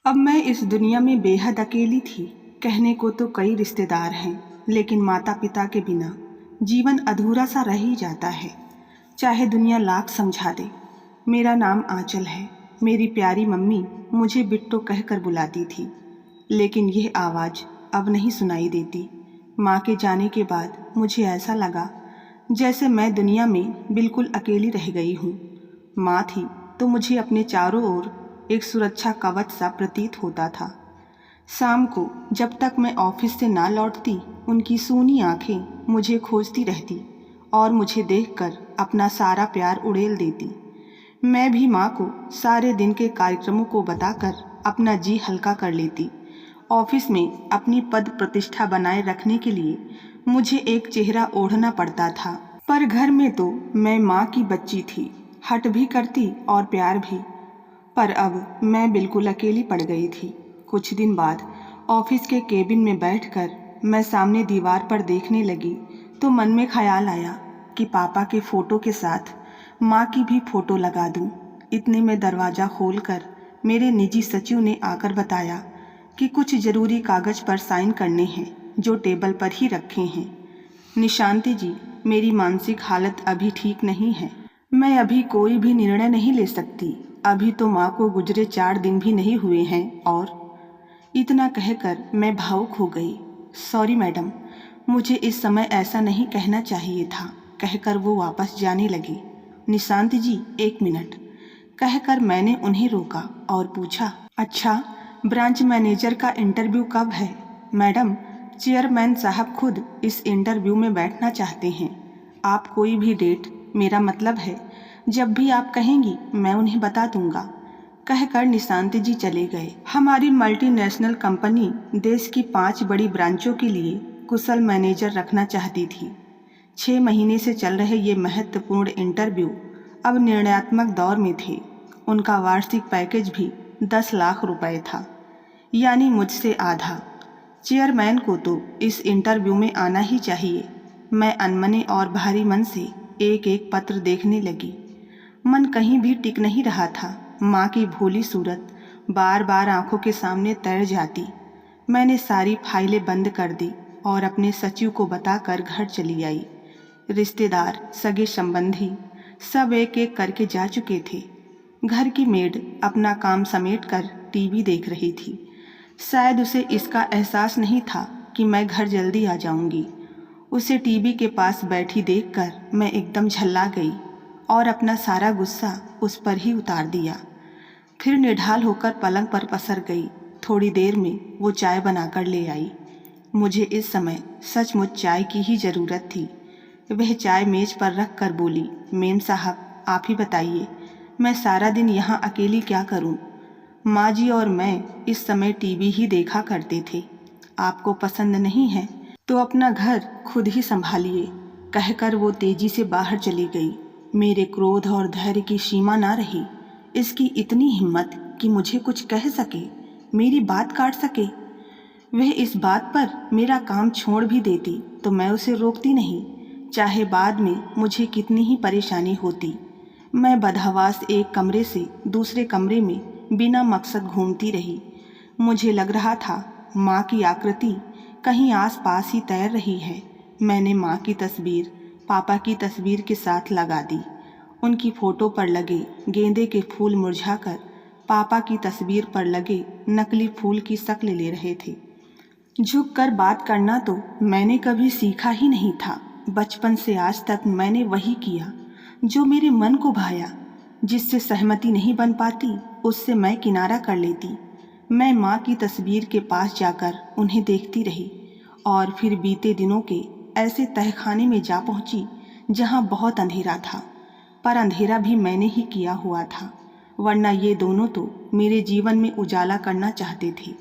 अब मैं इस दुनिया में बेहद अकेली थी। कहने को तो कई रिश्तेदार हैं, लेकिन माता पिता के बिना जीवन अधूरा सा रह ही जाता है, चाहे दुनिया लाख समझा दे। मेरा नाम आंचल है। मेरी प्यारी मम्मी मुझे बिट्टो कहकर बुलाती थी, लेकिन यह आवाज़ अब नहीं सुनाई देती। माँ के जाने के बाद मुझे ऐसा लगा जैसे मैं दुनिया में बिल्कुल अकेली रह गई हूँ। माँ थी तो मुझे अपने चारों ओर एक सुरक्षा कवच सा प्रतीत होता था। शाम को जब तक मैं ऑफिस से ना लौटती, उनकी सूनी आंखें मुझे खोजती रहती और मुझे देखकर अपना सारा प्यार उड़ेल देती। मैं भी माँ को सारे दिन के कार्यक्रमों को बताकर अपना जी हल्का कर लेती। ऑफिस में अपनी पद प्रतिष्ठा बनाए रखने के लिए मुझे एक चेहरा ओढ़ना पड़ता था, पर घर में तो मैं माँ की बच्ची थी, हट भी करती और प्यार भी। पर अब मैं बिल्कुल अकेली पड़ गई थी। कुछ दिन बाद ऑफिस के केबिन में बैठकर मैं सामने दीवार पर देखने लगी तो मन में ख्याल आया कि पापा के फ़ोटो के साथ माँ की भी फ़ोटो लगा दूँ। इतने में दरवाज़ा खोलकर मेरे निजी सचिव ने आकर बताया कि कुछ ज़रूरी कागज़ पर साइन करने हैं, जो टेबल पर ही रखे हैं। निशांति जी, मेरी मानसिक हालत अभी ठीक नहीं है। मैं अभी कोई भी निर्णय नहीं ले सकती। अभी तो माँ को गुजरे 4 दिन भी नहीं हुए हैं। और इतना कहकर मैं भावुक हो गई। सॉरी मैडम, मुझे इस समय ऐसा नहीं कहना चाहिए था, कहकर वो वापस जाने लगी। निशांत जी, 1 मिनट, कहकर मैंने उन्हें रोका और पूछा, अच्छा, ब्रांच मैनेजर का इंटरव्यू कब है? मैडम, चेयरमैन साहब खुद इस इंटरव्यू में बैठना चाहते हैं। आप कोई भी डेट, मेरा मतलब है जब भी आप कहेंगी मैं उन्हें बता दूंगा, कहकर निशांत जी चले गए। हमारी मल्टीनेशनल कंपनी देश की 5 बड़ी ब्रांचों के लिए कुशल मैनेजर रखना चाहती थी। 6 महीने से चल रहे ये महत्वपूर्ण इंटरव्यू अब निर्णयात्मक दौर में थे। उनका वार्षिक पैकेज भी 10 लाख रुपए था, यानी मुझसे आधा। चेयरमैन को तो इस इंटरव्यू में आना ही चाहिए। मैं अनमने और भारी मन से एक एक पत्र देखने लगी। मन कहीं भी टिक नहीं रहा था। माँ की भोली सूरत बार बार आंखों के सामने तैर जाती। मैंने सारी फाइलें बंद कर दी और अपने सचिव को बताकर घर चली आई। रिश्तेदार, सगे संबंधी सब एक एक करके जा चुके थे। घर की मेड अपना काम समेटकर टीवी देख रही थी। शायद उसे इसका एहसास नहीं था कि मैं घर जल्दी आ जाऊंगी। उसे टीवी के पास बैठी देखकर मैं एकदम झल्ला गई और अपना सारा गुस्सा उस पर ही उतार दिया। फिर निढाल होकर पलंग पर पसर गई। थोड़ी देर में वो चाय बनाकर ले आई। मुझे इस समय सचमुच चाय की ही ज़रूरत थी। वह चाय मेज पर रख कर बोली, मेम साहब, आप ही बताइए, मैं सारा दिन यहाँ अकेली क्या करूँ? माँ जी और मैं इस समय टीवी ही देखा करते थे। आपको पसंद नहीं है तो अपना घर खुद ही संभालिए, कहकर वो तेजी से बाहर चली गई। मेरे क्रोध और धैर्य की सीमा ना रही। इसकी इतनी हिम्मत कि मुझे कुछ कह सके, मेरी बात काट सके। वह इस बात पर मेरा काम छोड़ भी देती तो मैं उसे रोकती नहीं, चाहे बाद में मुझे कितनी ही परेशानी होती। मैं बदहवास एक कमरे से दूसरे कमरे में बिना मकसद घूमती रही। मुझे लग रहा था माँ की आकृति कहीं आस पास ही तैर रही है। मैंने माँ की तस्वीर पापा की तस्वीर के साथ लगा दी। उनकी फ़ोटो पर लगे गेंदे के फूल मुरझाकर पापा की तस्वीर पर लगे नकली फूल की शक्ल ले रहे थे। झुक कर बात करना तो मैंने कभी सीखा ही नहीं था। बचपन से आज तक मैंने वही किया जो मेरे मन को भाया। जिससे सहमति नहीं बन पाती उससे मैं किनारा कर लेती। मैं माँ की तस्वीर के पास जाकर उन्हें देखती रही और फिर बीते दिनों के ऐसे तहखाने में जा पहुँची जहाँ बहुत अंधेरा था। पर अंधेरा भी मैंने ही किया हुआ था, वरना ये दोनों तो मेरे जीवन में उजाला करना चाहते थे।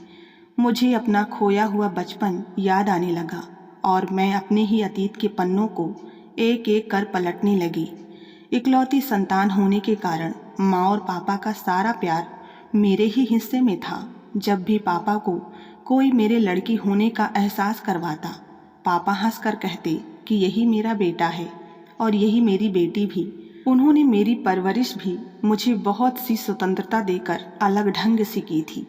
मुझे अपना खोया हुआ बचपन याद आने लगा और मैं अपने ही अतीत के पन्नों को एक एक कर पलटने लगी। इकलौती संतान होने के कारण माँ और पापा का सारा प्यार मेरे ही हिस्से में था। जब भी पापा को कोई मेरे लड़की होने का एहसास करवाता, पापा हंसकर कहते कि यही मेरा बेटा है और यही मेरी बेटी भी। उन्होंने मेरी परवरिश भी मुझे बहुत सी स्वतंत्रता देकर अलग ढंग से की थी।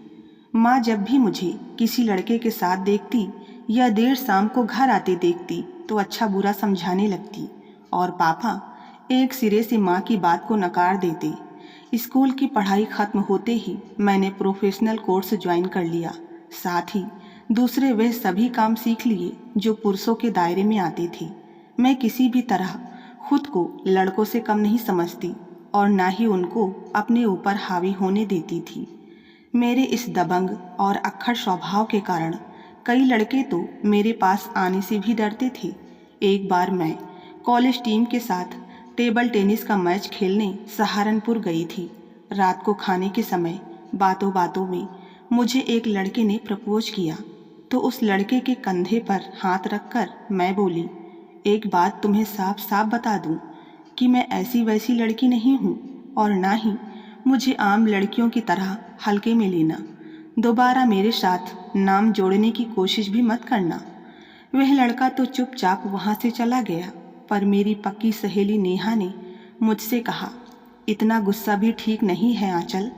माँ जब भी मुझे किसी लड़के के साथ देखती या देर शाम को घर आते देखती तो अच्छा बुरा समझाने लगती, और पापा एक सिरे से माँ की बात को नकार देते। स्कूल की पढ़ाई खत्म होते ही मैंने प्रोफेशनल कोर्स ज्वाइन कर लिया। साथ ही दूसरे वह सभी काम सीख लिए जो पुरुषों के दायरे में आते थे। मैं किसी भी तरह खुद को लड़कों से कम नहीं समझती और ना ही उनको अपने ऊपर हावी होने देती थी। मेरे इस दबंग और अक्खड़ स्वभाव के कारण कई लड़के तो मेरे पास आने से भी डरते थे। एक बार मैं कॉलेज टीम के साथ टेबल टेनिस का मैच खेलने सहारनपुर गई थी। रात को खाने के समय बातों बातों में मुझे एक लड़के ने प्रपोज किया, तो उस लड़के के कंधे पर हाथ रखकर मैं बोली, एक बात तुम्हें साफ साफ बता दूं कि मैं ऐसी वैसी लड़की नहीं हूं और ना ही मुझे आम लड़कियों की तरह हल्के में लेना। दोबारा मेरे साथ नाम जोड़ने की कोशिश भी मत करना। वह लड़का तो चुपचाप वहां से चला गया, पर मेरी पक्की सहेली नेहा ने मुझसे कहा, इतना गुस्सा भी ठीक नहीं है आंचल।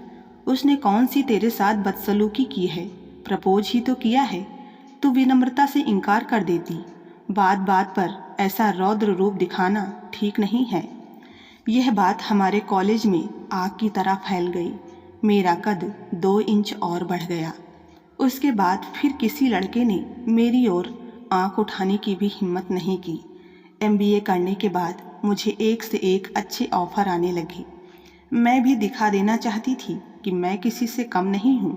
उसने कौन सी तेरे साथ बदसलूकी की है? प्रपोज ही तो किया है। तू विनम्रता से इनकार कर देती। बात बात पर ऐसा रौद्र रूप दिखाना ठीक नहीं है। यह बात हमारे कॉलेज में आग की तरह फैल गई। मेरा कद 2 इंच और बढ़ गया। उसके बाद फिर किसी लड़के ने मेरी ओर आंख उठाने की भी हिम्मत नहीं की। MBA करने के बाद मुझे एक से एक अच्छे ऑफर आने लगे। मैं भी दिखा देना चाहती थी कि मैं किसी से कम नहीं हूँ।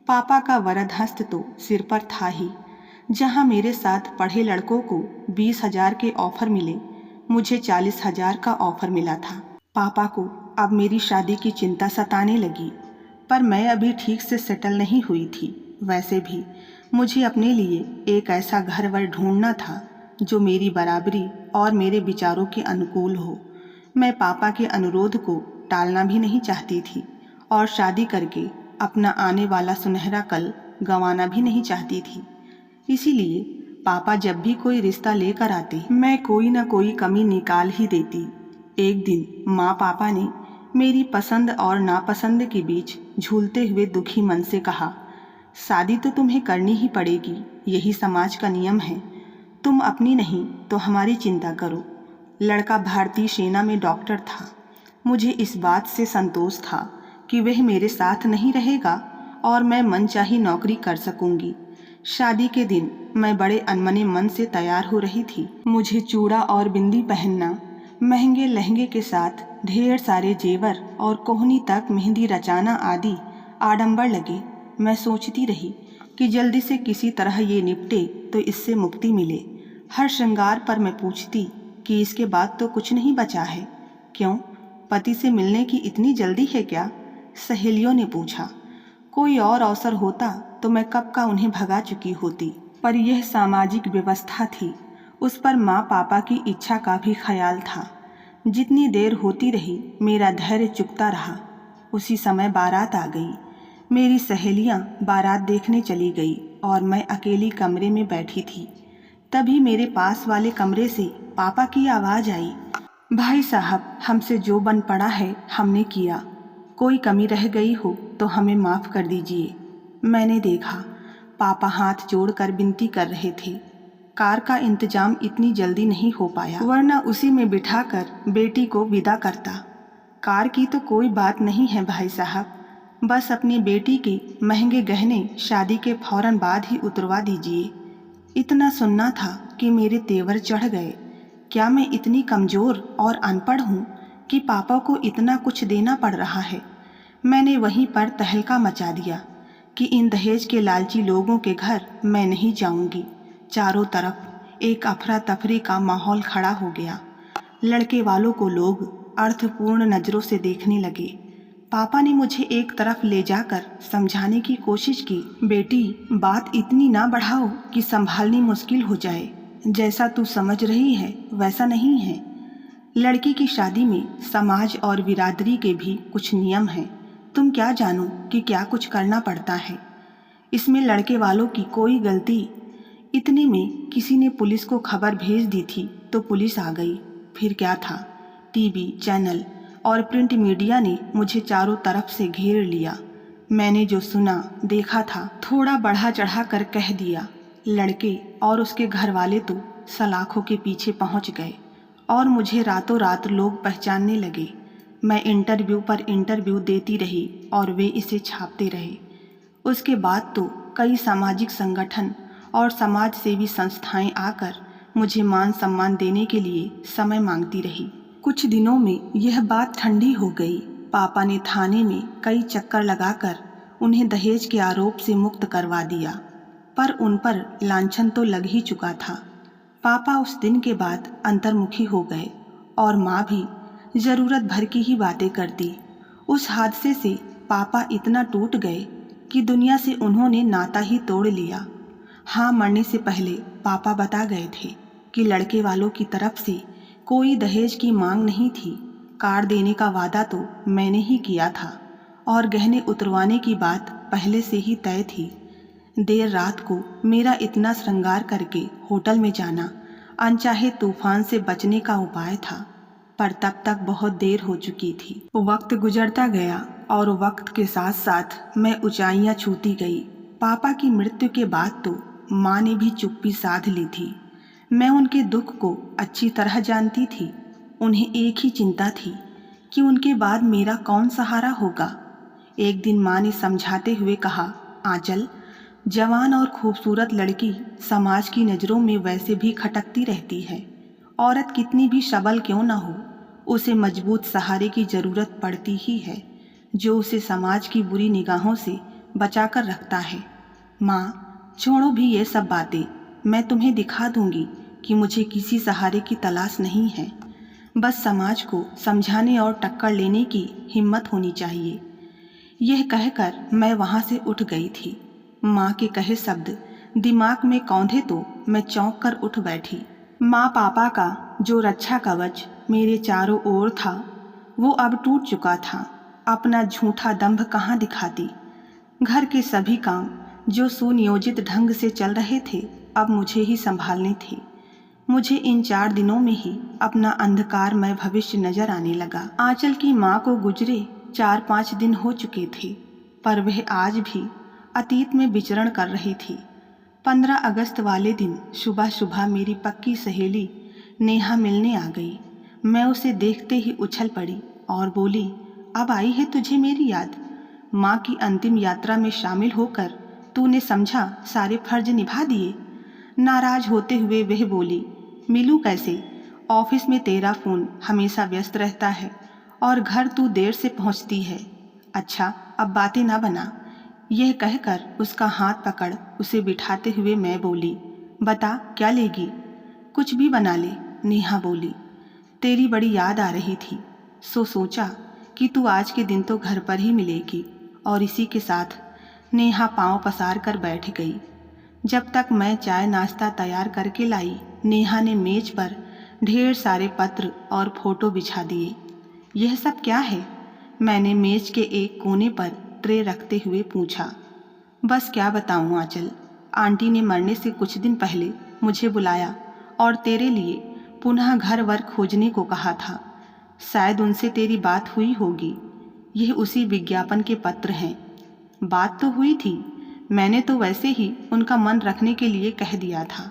पापा का वरद हस्त तो सिर पर था ही। जहाँ मेरे साथ पढ़े लड़कों को 20,000 के ऑफर मिले, मुझे 40,000 का ऑफर मिला था। पापा को अब मेरी शादी की चिंता सताने लगी, पर मैं अभी ठीक से सेटल नहीं हुई थी। वैसे भी मुझे अपने लिए एक ऐसा घर वर ढूंढना था जो मेरी बराबरी और मेरे विचारों के अनुकूल हो। मैं पापा के अनुरोध को टालना भी नहीं चाहती थी और शादी करके अपना आने वाला सुनहरा कल गंवाना भी नहीं चाहती थी। इसीलिए पापा जब भी कोई रिश्ता लेकर आते, मैं कोई ना कोई कमी निकाल ही देती। एक दिन माँ पापा ने मेरी पसंद और नापसंद के बीच झूलते हुए दुखी मन से कहा, शादी तो तुम्हें करनी ही पड़ेगी, यही समाज का नियम है। तुम अपनी नहीं तो हमारी चिंता करो। लड़का भारतीय सेना में डॉक्टर था। मुझे इस बात से संतोष था कि वह मेरे साथ नहीं रहेगा और मैं मनचाही नौकरी कर सकूंगी। शादी के दिन मैं बड़े अनमने मन से तैयार हो रही थी। मुझे चूड़ा और बिंदी पहनना, महंगे लहंगे के साथ ढेर सारे जेवर और कोहनी तक मेहंदी रचाना आदि आडंबर लगे। मैं सोचती रही कि जल्दी से किसी तरह ये निपटे तो इससे मुक्ति मिले। हर श्रृंगार पर मैं पूछती कि इसके बाद तो कुछ नहीं बचा है। क्यों, पति से मिलने की इतनी जल्दी है क्या? सहेलियों ने पूछा। कोई और अवसर होता तो मैं कब का उन्हें भगा चुकी होती, पर यह सामाजिक व्यवस्था थी। उस पर माँ पापा की इच्छा का भी ख्याल था। जितनी देर होती रही मेरा धैर्य चुकता रहा। उसी समय बारात आ गई। मेरी सहेलियाँ बारात देखने चली गई और मैं अकेली कमरे में बैठी थी। तभी मेरे पास वाले कमरे से पापा की आवाज़ आई, भाई साहब, हमसे जो बन पड़ा है हमने किया। कोई कमी रह गई हो तो हमें माफ़ कर दीजिए। मैंने देखा पापा हाथ जोड़कर विनती कर रहे थे। कार का इंतजाम इतनी जल्दी नहीं हो पाया, वरना उसी में बिठाकर बेटी को विदा करता। कार की तो कोई बात नहीं है भाई साहब, बस अपनी बेटी के महंगे गहने शादी के फौरन बाद ही उतरवा दीजिए। इतना सुनना था कि मेरे तेवर चढ़ गए। क्या मैं इतनी कमज़ोर और अनपढ़ हूँ कि पापा को इतना कुछ देना पड़ रहा है? मैंने वहीं पर तहलका मचा दिया कि इन दहेज के लालची लोगों के घर मैं नहीं जाऊंगी। चारों तरफ एक अफरा तफरी का माहौल खड़ा हो गया। लड़के वालों को लोग अर्थपूर्ण नज़रों से देखने लगे। पापा ने मुझे एक तरफ ले जाकर समझाने की कोशिश की, बेटी, बात इतनी ना बढ़ाओ कि संभालनी मुश्किल हो जाए। जैसा तू समझ रही है वैसा नहीं है। लड़की की शादी में समाज और बिरादरी के भी कुछ नियम हैं। तुम क्या जानो कि क्या कुछ करना पड़ता है। इसमें लड़के वालों की कोई गलती। इतने में किसी ने पुलिस को खबर भेज दी थी तो पुलिस आ गई। फिर क्या था, टीवी चैनल और प्रिंट मीडिया ने मुझे चारों तरफ से घेर लिया। मैंने जो सुना देखा था थोड़ा बढ़ा चढ़ा कर कह दिया। लड़के और उसके घर वाले तो सलाखों के पीछे पहुंच गए और मुझे रातों रात लोग पहचानने लगे। मैं इंटरव्यू पर इंटरव्यू देती रही और वे इसे छापते रहे। उसके बाद तो कई सामाजिक संगठन और समाज सेवी संस्थाएं आकर मुझे मान सम्मान देने के लिए समय मांगती रही। कुछ दिनों में यह बात ठंडी हो गई। पापा ने थाने में कई चक्कर लगाकर उन्हें दहेज के आरोप से मुक्त करवा दिया, पर उन पर लांछन तो लग ही चुका था। पापा उस दिन के बाद अंतर्मुखी हो गए और माँ भी ज़रूरत भर की ही बातें करती। उस हादसे से पापा इतना टूट गए कि दुनिया से उन्होंने नाता ही तोड़ लिया। हाँ, मरने से पहले पापा बता गए थे कि लड़के वालों की तरफ से कोई दहेज की मांग नहीं थी। कार देने का वादा तो मैंने ही किया था और गहने उतरवाने की बात पहले से ही तय थी। देर रात को मेरा इतना श्रृंगार करके होटल में जाना अनचाहे तूफान से बचने का उपाय था, पर तब तक बहुत देर हो चुकी थी। वक्त गुजरता गया और वक्त के साथ साथ मैं ऊंचाइयां छूती गई। पापा की मृत्यु के बाद तो माँ ने भी चुप्पी साध ली थी। मैं उनके दुख को अच्छी तरह जानती थी। उन्हें एक ही चिंता थी कि उनके बाद मेरा कौन सहारा होगा। एक दिन माँ ने समझाते हुए कहा, आंचल, जवान और खूबसूरत लड़की समाज की नज़रों में वैसे भी खटकती रहती है। औरत कितनी भी सबल क्यों न हो, उसे मजबूत सहारे की ज़रूरत पड़ती ही है, जो उसे समाज की बुरी निगाहों से बचा कर रखता है। माँ, छोड़ो भी ये सब बातें। मैं तुम्हें दिखा दूंगी कि मुझे किसी सहारे की तलाश नहीं है। बस समाज को समझाने और टक्कर लेने की हिम्मत होनी चाहिए। यह कहकर मैं वहाँ से उठ गई थी। माँ के कहे शब्द दिमाग में कौंधे तो मैं चौंक कर उठ बैठी। माँ पापा का जो रक्षा कवच मेरे चारों ओर था वो अब टूट चुका था। अपना झूठा दंभ कहाँ दिखाती। घर के सभी काम जो सुनियोजित ढंग से चल रहे थे अब मुझे ही संभालने थे। मुझे इन 4 दिनों में ही अपना अंधकारमय भविष्य नजर आने लगा। आंचल की माँ को गुजरे 4-5 दिन हो चुके थे, पर वह आज भी अतीत में विचरण कर रही थी। 15 अगस्त वाले दिन सुबह सुबह मेरी पक्की सहेली नेहा मिलने आ गई। मैं उसे देखते ही उछल पड़ी और बोली, अब आई है तुझे मेरी याद? माँ की अंतिम यात्रा में शामिल होकर तूने समझा सारे फर्ज निभा दिए। नाराज होते हुए वह बोली, मिलूं कैसे? ऑफिस में तेरा फ़ोन हमेशा व्यस्त रहता है और घर तू देर से पहुंचती है। अच्छा, अब बातें ना बना। यह कहकर उसका हाथ पकड़ उसे बिठाते हुए मैं बोली, बता क्या लेगी? कुछ भी बना ले, नेहा बोली। तेरी बड़ी याद आ रही थी, सो सोचा कि तू आज के दिन तो घर पर ही मिलेगी। और इसी के साथ नेहा पाँव पसार कर बैठ गई। जब तक मैं चाय नाश्ता तैयार करके लाई, नेहा ने मेज पर ढेर सारे पत्र और फोटो बिछा दिए। यह सब क्या है? मैंने मेज के एक कोने पर ट्रे रखते हुए पूछा। बस क्या बताऊं आंचल, आंटी ने मरने से कुछ दिन पहले मुझे बुलाया और तेरे लिए पुनः घर वर खोजने को कहा था। शायद उनसे तेरी बात हुई होगी। यह उसी विज्ञापन के पत्र हैं। बात तो हुई थी, मैंने तो वैसे ही उनका मन रखने के लिए कह दिया था,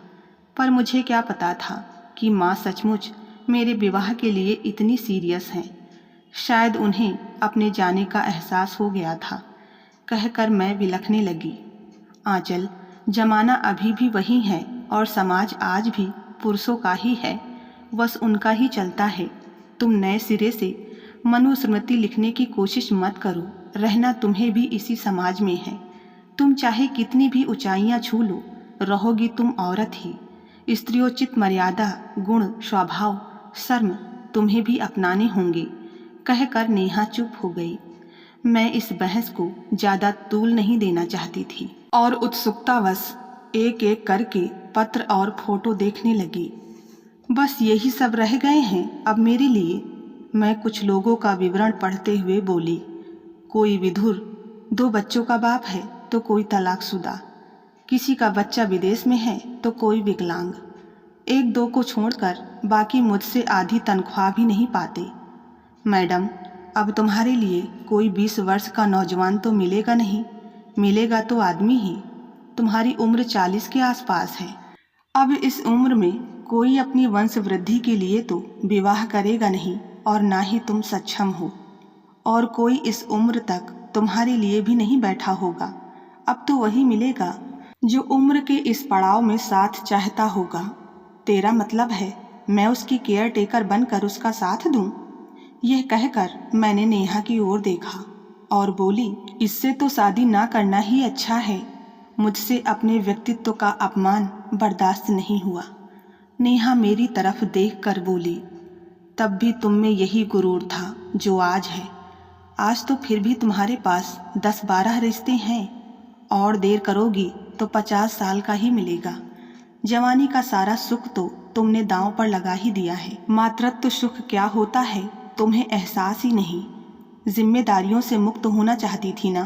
पर मुझे क्या पता था कि माँ सचमुच मेरे विवाह के लिए इतनी सीरियस हैं। शायद उन्हें अपने जाने का एहसास हो गया था। कहकर मैं बिलखने लगी। आंचल, जमाना अभी भी वही है और समाज आज भी पुरुषों का ही है, बस उनका ही चलता है। तुम नए सिरे से मनुस्मृति लिखने की कोशिश मत करो, रहना तुम्हें भी इसी समाज में है। तुम चाहे कितनी भी ऊंचाइयां छू लो, रहोगी तुम औरत ही। स्त्रियोचित मर्यादा, गुण, स्वभाव, शर्म तुम्हें भी अपनाने होंगे। कहकर नेहा चुप हो गई। मैं इस बहस को ज़्यादा तूल नहीं देना चाहती थी और उत्सुकतावश एक एक करके पत्र और फोटो देखने लगी। बस यही सब रह गए हैं अब मेरे लिए। मैं कुछ लोगों का विवरण पढ़ते हुए बोली, कोई विधुर, 2 बच्चों का बाप है तो कोई तलाकशुदा, किसी का बच्चा विदेश में है तो कोई विकलांग। 1-2 को छोड़कर बाकी मुझसे आधी तनख्वाह भी नहीं पाते। मैडम, अब तुम्हारे लिए कोई 20 वर्ष का नौजवान तो मिलेगा नहीं, मिलेगा तो आदमी ही। तुम्हारी उम्र 40 के आसपास है। अब इस उम्र में कोई अपनी वंश वृद्धि के लिए तो विवाह करेगा नहीं, और ना ही तुम सक्षम हो, और कोई इस उम्र तक तुम्हारे लिए भी नहीं बैठा होगा। अब तो वही मिलेगा जो उम्र के इस पड़ाव में साथ चाहता होगा। तेरा मतलब है मैं उसकी केयर टेकर बनकर उसका साथ दूं? यह कहकर मैंने नेहा की ओर देखा और बोली, इससे तो शादी ना करना ही अच्छा है। मुझसे अपने व्यक्तित्व का अपमान बर्दाश्त नहीं हुआ। नेहा मेरी तरफ देख कर बोली, तब भी तुम में यही गुरूर था जो आज है। आज तो फिर भी तुम्हारे पास 10-12 रिश्ते हैं, और देर करोगी तो 50 साल का ही मिलेगा। जवानी का सारा सुख तो तुमने दांव पर लगा ही दिया है। मातृत्व सुख क्या होता है तुम्हें एहसास ही नहीं। जिम्मेदारियों से मुक्त होना चाहती थी ना,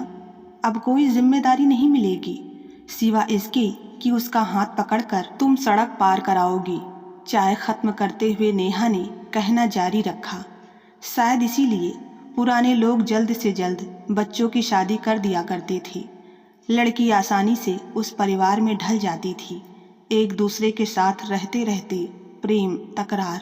अब कोई जिम्मेदारी नहीं मिलेगी सिवा इसके कि उसका हाथ पकड़कर तुम सड़क पार कराओगी। चाय खत्म करते हुए नेहा ने कहना जारी रखा, शायद इसीलिए पुराने लोग जल्द से जल्द बच्चों की शादी कर दिया करते थे। लड़की आसानी से उस परिवार में ढल जाती थी। एक दूसरे के साथ रहते रहते प्रेम, तकरार,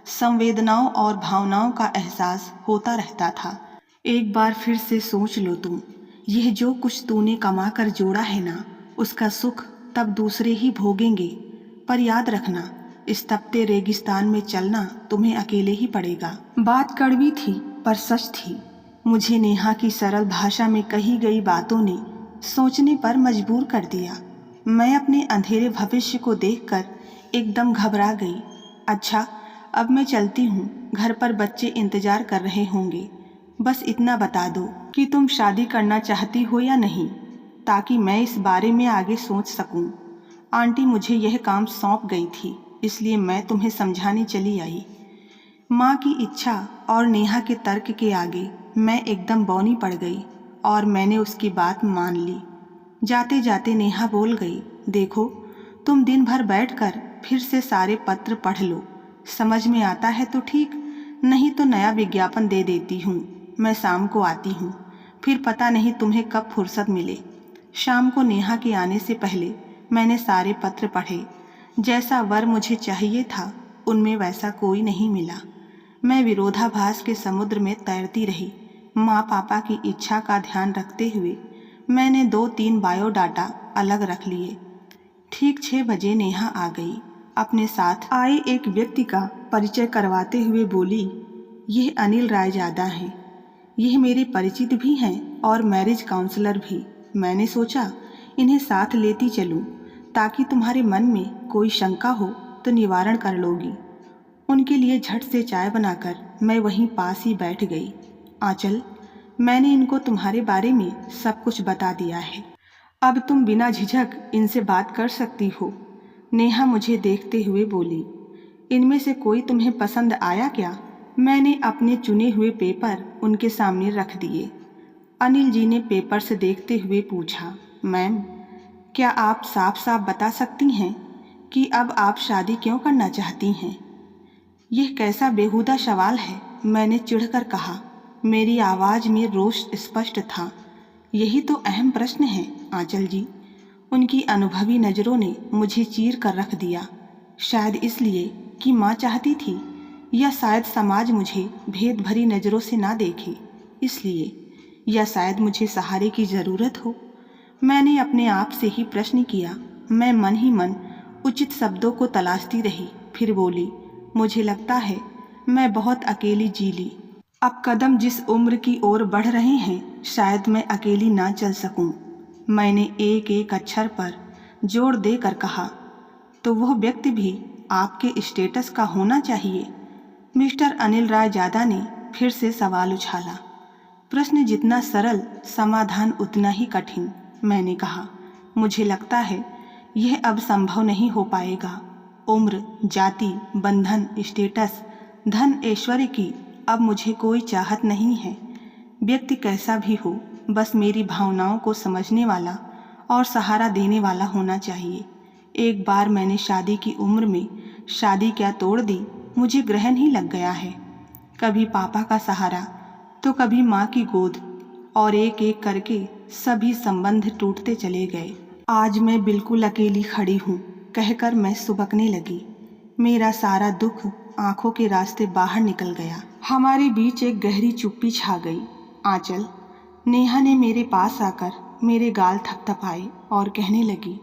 संवेदनाओं और भावनाओं का एहसास होता रहता था। एक बार फिर से सोच लो तुम, यह जो कुछ तूने कमा कर जोड़ा है ना, उसका सुख तब दूसरे ही भोगेंगे, पर याद रखना इस तपते रेगिस्तान में चलना तुम्हें अकेले ही पड़ेगा। बात कड़वी थी पर सच थी। मुझे नेहा की सरल भाषा में कही गई बातों ने सोचने पर मजबूर कर दिया। मैं अपने अंधेरे भविष्य को देखकर एकदम घबरा गई। अच्छा, अब मैं चलती हूँ, घर पर बच्चे इंतजार कर रहे होंगे। बस इतना बता दो कि तुम शादी करना चाहती हो या नहीं, ताकि मैं इस बारे में आगे सोच सकूं। आंटी मुझे यह काम सौंप गई थी, इसलिए मैं तुम्हें समझाने चली आई। माँ की इच्छा और नेहा के तर्क के आगे मैं एकदम बौनी पड़ गई और मैंने उसकी बात मान ली। जाते जाते नेहा बोल गई, देखो तुम दिन भर बैठकर फिर से सारे पत्र पढ़ लो, समझ में आता है तो ठीक, नहीं तो नया विज्ञापन दे देती हूँ। मैं शाम को आती हूँ, फिर पता नहीं तुम्हें कब फुर्सत मिले। शाम को नेहा के आने से पहले मैंने सारे पत्र पढ़े। जैसा वर मुझे चाहिए था उनमें वैसा कोई नहीं मिला। मैं विरोधाभास के समुद्र में तैरती रही। माँ पापा की इच्छा का ध्यान रखते हुए मैंने 2-3 बायोडाटा अलग रख लिए। ठीक 6 बजे नेहा आ गई। अपने साथ आए एक व्यक्ति का परिचय करवाते हुए बोली, यह अनिल रायजादा हैं। यह मेरे परिचित भी हैं और मैरिज काउंसलर भी। मैंने सोचा इन्हें साथ लेती चलूं, ताकि तुम्हारे मन में कोई शंका हो तो निवारण कर लोगी। उनके लिए झट से चाय बनाकर मैं वहीं पास ही बैठ गई। आंचल, मैंने इनको तुम्हारे बारे में सब कुछ बता दिया है। अब तुम बिना झिझक इनसे बात कर सकती हो। नेहा मुझे देखते हुए बोली, इनमें से कोई तुम्हें पसंद आया क्या? मैंने अपने चुने हुए पेपर उनके सामने रख दिए। अनिल जी ने पेपर से देखते हुए पूछा, मैम, क्या आप साफ साफ बता सकती हैं कि अब आप शादी क्यों करना चाहती हैं? यह कैसा बेहुदा सवाल है, मैंने चिढ़कर कहा। मेरी आवाज़ में रोष स्पष्ट था। यही तो अहम प्रश्न है आंचल जी। उनकी अनुभवी नज़रों ने मुझे चीर कर रख दिया। शायद इसलिए कि माँ चाहती थी, या शायद समाज मुझे भेद भरी नज़रों से ना देखे इसलिए, या शायद मुझे सहारे की ज़रूरत हो। मैंने अपने आप से ही प्रश्न किया। मैं मन ही मन उचित शब्दों को तलाशती रही, फिर बोली, मुझे लगता है मैं बहुत अकेली जी ली। अब कदम जिस उम्र की ओर बढ़ रहे हैं, शायद मैं अकेली ना चल सकूं। मैंने एक एक अक्षर पर जोर देकर कहा, तो वह व्यक्ति भी आपके स्टेटस का होना चाहिए। मिस्टर अनिल रायजादा ने फिर से सवाल उछाला। प्रश्न जितना सरल, समाधान उतना ही कठिन। मैंने कहा, मुझे लगता है यह अब संभव नहीं हो पाएगा। उम्र, जाति, बंधन, स्टेटस, धन, ऐश्वर्य की अब मुझे कोई चाहत नहीं है। व्यक्ति कैसा भी हो, बस मेरी भावनाओं को समझने वाला और सहारा देने वाला होना चाहिए। एक बार मैंने शादी की उम्र में शादी क्या तोड़ दी, मुझे ग्रहण ही लग गया है। कभी पापा का सहारा तो कभी माँ की गोद, और एक एक करके सभी संबंध टूटते चले गए। आज मैं बिल्कुल अकेली खड़ी हूँ, कहकर मैं सुबकने लगी। मेरा सारा दुख आंखों के रास्ते बाहर निकल गया। हमारे बीच एक गहरी चुप्पी छा गई। आंचल, नेहा ने मेरे पास आकर मेरे गाल थपथपाए और कहने लगी,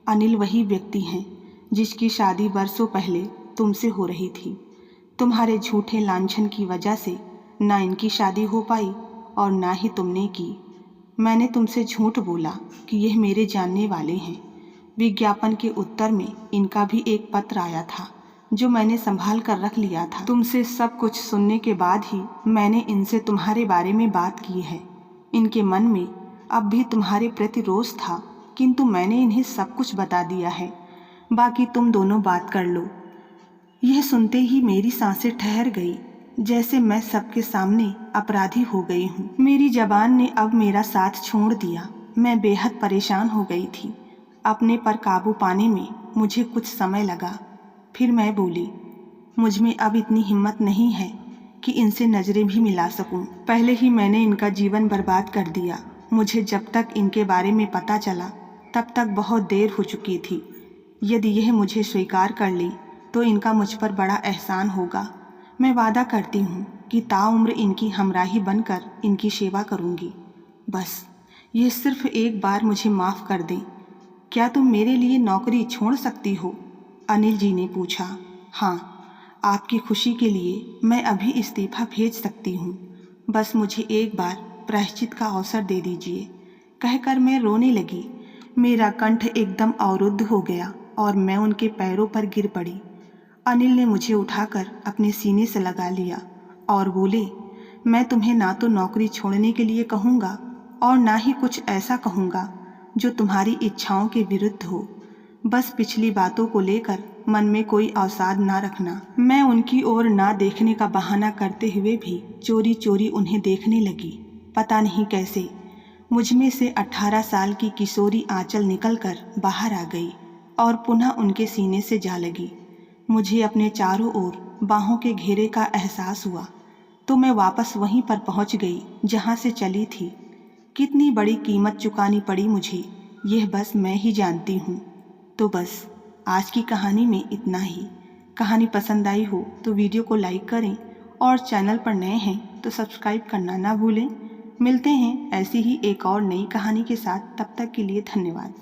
अनिल वही व्यक्ति हैं जिसकी शादी वर्षों पहले तुमसे हो रही थी। तुम्हारे झूठे लांछन की वजह से ना इनकी शादी हो पाई और ना ही तुमने की। मैंने तुमसे झूठ बोला कि यह मेरे जानने वाले हैं। विज्ञापन के उत्तर में इनका भी एक पत्र आया था जो मैंने संभाल कर रख लिया था। तुमसे सब कुछ सुनने के बाद ही मैंने इनसे तुम्हारे बारे में बात की है। इनके मन में अब भी तुम्हारे प्रति रोष था, किंतु मैंने इन्हें सब कुछ बता दिया है। बाकी तुम दोनों बात कर लो। यह सुनते ही मेरी सांसें ठहर गई, जैसे मैं सबके सामने अपराधी हो गई हूँ। मेरी जबान ने अब मेरा साथ छोड़ दिया। मैं बेहद परेशान हो गई थी। अपने पर काबू पाने में मुझे कुछ समय लगा। फिर मैं बोली, मुझ में अब इतनी हिम्मत नहीं है कि इनसे नज़रें भी मिला सकूं। पहले ही मैंने इनका जीवन बर्बाद कर दिया। मुझे जब तक इनके बारे में पता चला तब तक बहुत देर हो चुकी थी। यदि यह मुझे स्वीकार कर ली तो इनका मुझ पर बड़ा एहसान होगा। मैं वादा करती हूँ कि ताउम्र इनकी हमराही बनकर इनकी सेवा करूँगी। बस यह सिर्फ एक बार मुझे माफ़ कर दें। क्या तुम मेरे लिए नौकरी छोड़ सकती हो? अनिल जी ने पूछा। हाँ, आपकी खुशी के लिए मैं अभी इस्तीफा भेज सकती हूँ। बस मुझे एक बार प्रायश्चित का अवसर दे दीजिए, कहकर मैं रोने लगी। मेरा कंठ एकदम अवरुद्ध हो गया और मैं उनके पैरों पर गिर पड़ी। अनिल ने मुझे उठाकर अपने सीने से लगा लिया और बोले, मैं तुम्हें ना तो नौकरी छोड़ने के लिए कहूँगा और ना ही कुछ ऐसा कहूँगा जो तुम्हारी इच्छाओं के विरुद्ध हो। बस पिछली बातों को लेकर मन में कोई अवसाद ना रखना। मैं उनकी ओर ना देखने का बहाना करते हुए भी चोरी चोरी उन्हें देखने लगी। पता नहीं कैसे मुझ में से 18 साल की किशोरी आंचल निकलकर बाहर आ गई और पुनः उनके सीने से जा लगी। मुझे अपने चारों ओर बाहों के घेरे का एहसास हुआ तो मैं वापस वहीं पर पहुंच गई जहां से चली थी। कितनी बड़ी कीमत चुकानी पड़ी मुझे, यह बस मैं ही जानती हूँ। तो बस आज की कहानी में इतना ही। कहानी पसंद आई हो तो वीडियो को लाइक करें और चैनल पर नए हैं तो सब्सक्राइब करना ना भूलें। मिलते हैं ऐसी ही एक और नई कहानी के साथ। तब तक के लिए धन्यवाद।